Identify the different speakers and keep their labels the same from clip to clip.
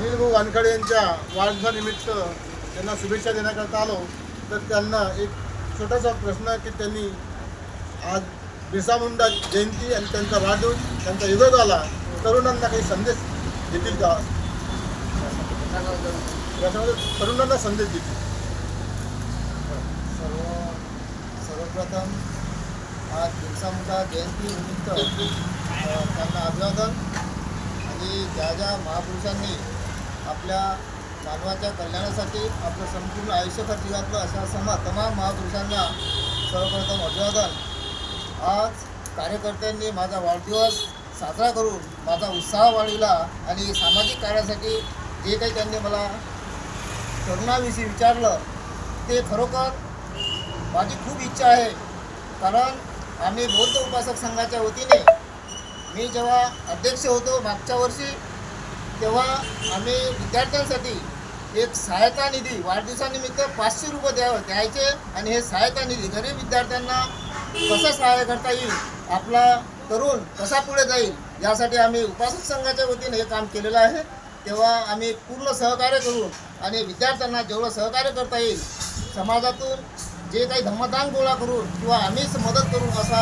Speaker 1: अनिल भाऊ वानखडे यांच्या वाढदिवसानिमित्त त्यांना शुभेच्छा देण्याकरता आलो. तर त्यांना एक छोटासा प्रश्न की त्यांनी आज बिरसा मुंडा जयंती आणि त्यांचा वाढदिवस त्यांचा युग आला, तरुणांना काही संदेश देतील का? याच्यामध्ये तरुणांना संदेश देतील.
Speaker 2: सर्वप्रथम आज बिरसा मुंडा जयंती निमित्त त्यांना अभिवादन. आणि ज्या महापुरुषांनी आपल्या मानवाच्या कल्याणासाठी आपलं संपूर्ण आयुष्य खर्ची घातलं अशा तमाम महापुरुषांना सर्वप्रथम अभिवादन. आज कार्यकर्त्यांनी माझा वाढदिवस साजरा करून माझा उत्साह वाढविला आणि सामाजिक कार्यासाठी जे काही त्यांनी मला तरुणाविषयी विचारलं ते खरोखर माझी खूप इच्छा आहे. कारण आम्ही बौद्ध उपासक संघाच्या वतीने मी जेव्हा अध्यक्ष होतो मागच्या वर्षी, तेव्हा आम्ही विद्यार्थ्यांसाठी एक सहायता निधी वाढदिवसानिमित्त 500 रुपये द्यायचे आणि हे सहायता निधी गरीब विद्यार्थ्यांना कसं सहाय्य करता येईल, आपला तरुण कसा पुढे जाईल यासाठी आम्ही उपासक संघाच्या वतीने हे काम केलेलं आहे. तेव्हा आम्ही पूर्ण सहकार्य करून आणि विद्यार्थ्यांना जेवढं सहकार्य करता येईल समाजातून जे काही धम्मदान गोळा करून किंवा आम्हीच मदत करू असा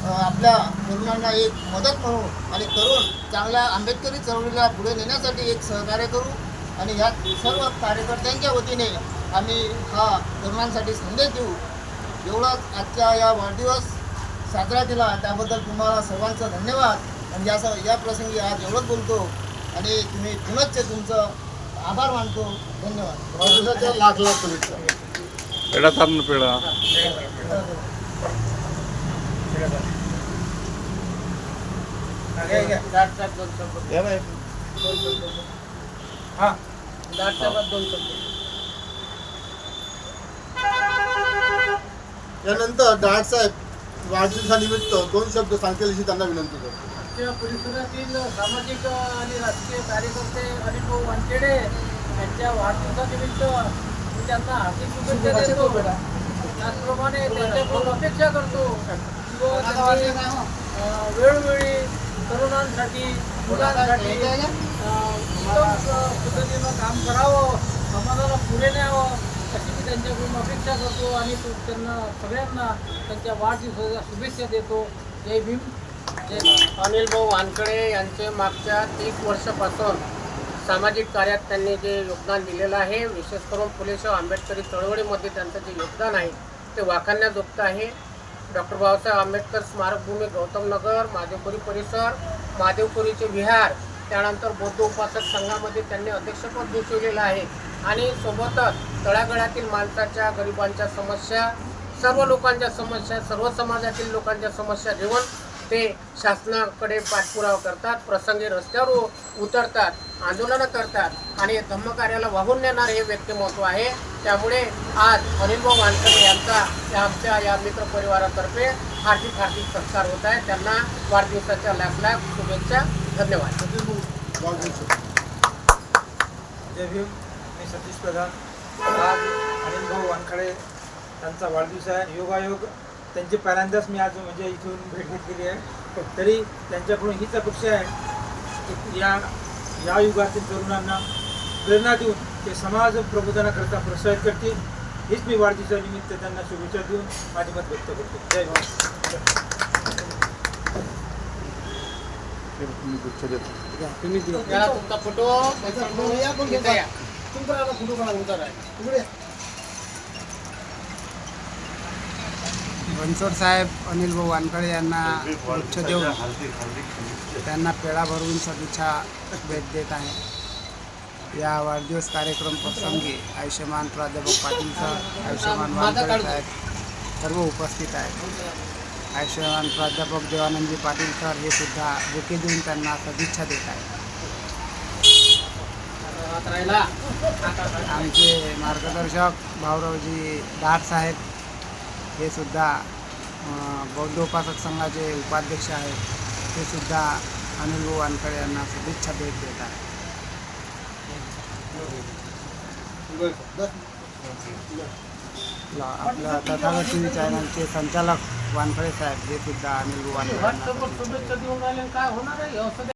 Speaker 2: हा आपल्या तरुणांना एक मदत म्हणून आणि तरुण चांगल्या आंबेडकरी चळवळीला पुढे नेण्यासाठी एक सहकार्य करू. आणि ह्या सर्व कार्यकर्त्यांच्या वतीने आम्ही हा तरुणांसाठी संदेश देऊ. एवढाच आजच्या या वाढदिवस साजरा केला त्याबद्दल तुम्हाला सर्वांचं धन्यवाद. आणि या प्रसंगी आज एवढंच बोलतो आणि तुम्ही पुनश्च तुमचं आभार मानतो. धन्यवाद.
Speaker 1: वाढदिवसाच्या लाख लाख शुभेच्छा.
Speaker 3: पेढा थांब ना, पेढा
Speaker 1: यानंतर डाट साहेब वाढदिवसानिमित्त 2 शब्द सांगतील अशी त्यांना विनंती करतो.
Speaker 4: आमच्या परिसरातील सामाजिक आणि राजकीय कार्यकर्ते अनिल भाऊ वानखेडे यांच्या वाढदिवसानिमित्त मी त्यांना हार्दिक शुभेच्छा देतो. त्याचप्रमाणे त्यांच्याकडून अपेक्षा करतो की वेळोवेळी तरुणांसाठी मुलांसाठी उत्तम पद्धतीनं काम करावं, समाजाला पुढे न्यावं अशी मी त्यांच्याकडून अपेक्षा करतो. आणि त्यांना सगळ्यांना त्यांच्या वाढदिवसाच्या शुभेच्छा देतो. जय भीम, जय भारत.
Speaker 5: अनिल भाऊ वानखडे यांचे मागच्या 30 वर्षापासून सामाजिक कार्यात त्यांनी जे योगदान दिलेलं आहे, विशेष करून फुले शाहू आंबेडकरी चळवळीमध्ये त्यांचं जे योगदान आहे ते वाखाणण्याजोगतं आहे. डॉक्टर बाबासाहेब आंबेडकर स्मारकभूमी गौतमनगर, महादेवपुरी परिसर, महादेवपुरीचे विहार, त्यानंतर बौद्ध उपासक संघामध्ये त्यांनी अध्यक्षपद भूषवलेलं आहे. आणि सोबतच तळागाळातील माणसाच्या, गरिबांच्या समस्या, सर्व लोकांच्या समस्या, सर्व समाजातील लोकांच्या समस्या घेऊन ते शासनाकडे पाठपुरावा करतात, प्रसंगी रस्त्यावर उतरतात, आंदोलनं करतात आणि धम्मकार्याला वाहून नेणारे हे व्यक्तिमत्व आहे. त्यामुळे आज अनिल भाऊ वानखडे यांचा आमच्या या मित्रपरिवारातर्फे हार्दिक सत्कार होत आहे. त्यांना वाढदिवसाच्या लाख लाख शुभेच्छा. धन्यवाद.
Speaker 6: जय भीम. मी सतीश प्रधान. आज अनिल भाऊ वानखडे यांचा वाढदिवस आहे. योगायोग त्यांची पहिल्यांदाच मी आज म्हणजे इथून भेट घेतलेली आहे. तरी त्यांच्याकडून हीच अपेक्षा आहे की या युगातील तरुणांना प्रेरणा देऊन ते समाज प्रबोधनाकरता प्रोत्साहित करतील. हीच मी वाढदिवसानिमित्त त्यांना शुभेच्छा देऊन माझे मत व्यक्त करतो. जय भारत.
Speaker 5: तुमचा फोटो
Speaker 7: बनसोड साहेब अनिल भाऊ वानखडे यांना उच्च देऊन त्यांना पेढा भरवून शुभेच्छा भेट देत आहे. या वाढदिवस कार्यक्रम प्रसंगी आयुष्यमान प्राध्यापक पाटील सर, आयुष्यमान वानखडे साहेब सर्व उपस्थित आहेत. आयुष्यमान प्राध्यापक देवानंदजी पाटील सर हे सुद्धा बुके देऊन त्यांना शुभेच्छा देत आहेत. आमचे मार्गदर्शक भाऊरावजी डाट साहेब हे सुद्धा बौद्ध उपासक संघाचे उपाध्यक्ष आहेत. ते सुद्धा अनिल भाऊ वानखडे यांना शुभेच्छा भेट देत आहेत. आपल्या तथागत टी व्ही चॅनलचे संचालक वानखडे साहेब हे सुद्धा अनिल भाऊ वानखडे यांना
Speaker 4: शुभेच्छा देऊन राहिले काय होणार आहे.